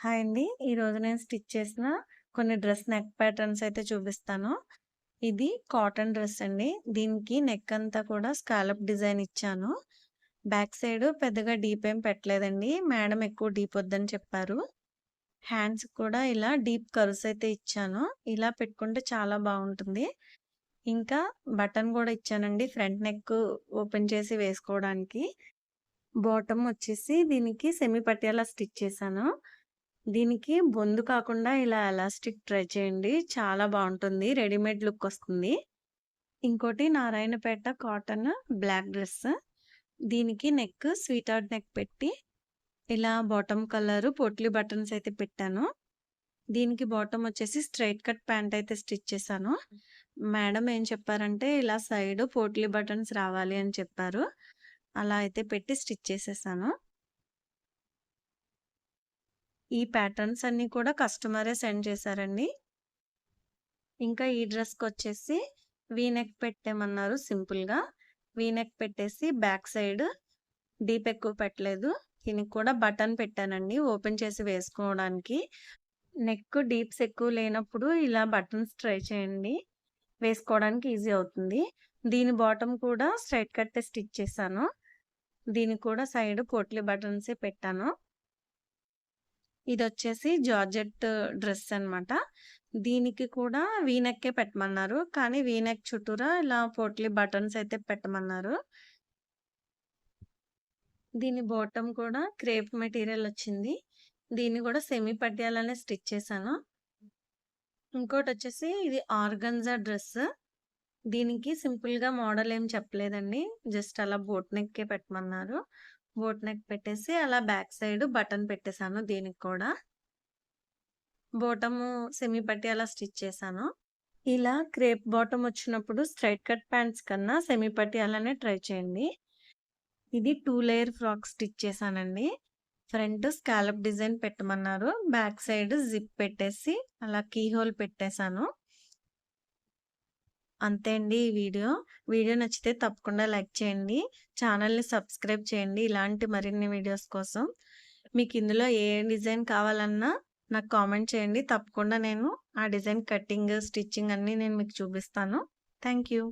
Hi అండి. ఈరోజు నేను స్టిచ్ చేసిన కొన్ని డ్రెస్ నెక్ ప్యాటర్న్స్ అయితే చూపిస్తాను. ఇది కాటన్ డ్రెస్ అండి. దీనికి నెక్ అంతా కూడా స్కాలప్ డిజైన్ ఇచ్చాను. బ్యాక్ సైడ్ పెద్దగా డీప్ ఏం పెట్టలేదండి. మేడం ఎక్కువ డీప్ వద్దని చెప్పారు. హ్యాండ్స్ కూడా ఇలా డీప్ కర్వ్స్ అయితే ఇచ్చాను. ఇలా పెట్టుకుంటే చాలా బావుంటుంది. ఇంకా బటన్ కూడా ఇచ్చానండి. ఫ్రంట్ నెక్ ఓపెన్ చేసి వేసుకోవడానికి. బాటమ్ వచ్చేసి దీనికి సెమీ పటియాలా స్టిచ్ చేశాను. దీనికి బొందు కాకుండా ఇలా ఎలాస్టిక్ ట్రై చేయండి. చాలా బావుంటుంది. రెడీమేడ్ లుక్ వస్తుంది. ఇంకోటి నారాయణపేట కాటన్ బ్లాక్ డ్రెస్. దీనికి నెక్ స్వీట్ హార్ట్ నెక్ పెట్టి ఇలా బాటమ్ కలర్ పోట్లీ బటన్స్ అయితే పెట్టాను. దీనికి బాటమ్ వచ్చేసి స్ట్రెయిట్ కట్ ప్యాంట్ అయితే స్టిచ్ చేశాను. మేడం ఏం చెప్పారంటే ఇలా సైడ్ పోట్లీ బటన్స్ రావాలి అని చెప్పారు. అలా అయితే పెట్టి స్టిచ్ చేసేసాను. ఈ ప్యాటర్న్స్ అన్నీ కూడా కస్టమరే సెండ్ చేశారండి. ఇంకా ఈ డ్రెస్‌కొచ్చేసి వీ నెక్ పెట్టేమన్నారు సింపుల్‌గా. వీ నెక్ పెట్టేసి బ్యాక్ సైడ్ డీప్ ఎక్కువ పెట్టలేదు. దీనికి కూడా బటన్ పెట్టానండి ఓపెన్ చేసి వేసుకోవడానికి. నెక్ డీప్స్ ఎక్కువ లేనప్పుడు ఇలా బటన్స్ ట్రై చేయండి. వేసుకోవడానికి ఈజీ అవుతుంది. దీని బాటమ్ కూడా స్ట్రెయిట్ కట్టే స్టిచ్ చేశాను. దీనికి కూడా సైడ్ పోట్లీ బటన్సే పెట్టాను. ఇదొచ్చేసి జార్జెట్ డ్రెస్ అన్నమాట. దీనికి కూడా వీ నెక్కే పెట్టమన్నారు. కానీ వీ నెక్ చుట్టూరా ఇలా పోట్లీ బటన్స్ అయితే పెట్టమన్నారు. దీని బాటమ్ కూడా క్రేప్ మెటీరియల్ వచ్చింది. దీన్ని కూడా సెమీ పటియాలానే స్టిచ్ చేశాను. ఇంకోటొచ్చేసి ఇది ఆర్గన్జా డ్రెస్. దీనికి సింపుల్‌గా మోడల్ ఏం చెప్పలేదండి. జస్ట్ అలా బోట్ నెక్కే పెట్టమన్నారు. బోట్ నెక్ పెట్టేసి అలా బ్యాక్ సైడ్ బటన్ పెట్టేసాను దీనికి కూడా. బాటము సెమీ పటియాలా స్టిచ్ చేశాను. ఇలా క్రేప్ బాటమ్ వచ్చినప్పుడు స్ట్రెయిట్ కట్ ప్యాంట్స్ కన్నా సెమీ పటియాలానే ట్రై చేయండి. ఇది 2 లేయర్ ఫ్రాక్ స్టిచ్ చేశానండి. ఫ్రంట్ స్కాలప్ డిజైన్ పెట్టమన్నారు. బ్యాక్ సైడ్ జిప్ పెట్టేసి అలా కీ హోల్ పెట్టేసాను. అంతే అండి ఈ వీడియో. వీడియో నచ్చితే తప్పకుండా లైక్ చేయండి. ఛానెల్‌ని సబ్స్క్రైబ్ చేయండి ఇలాంటి మరిన్ని వీడియోస్ కోసం. మీకు ఇందులో ఏ డిజైన్ కావాలన్నా నాకు కామెంట్ చేయండి. తప్పకుండా నేను ఆ డిజైన్ కటింగ్, స్టిచ్చింగ్ అన్నీ నేను మీకు చూపిస్తాను. Thank you.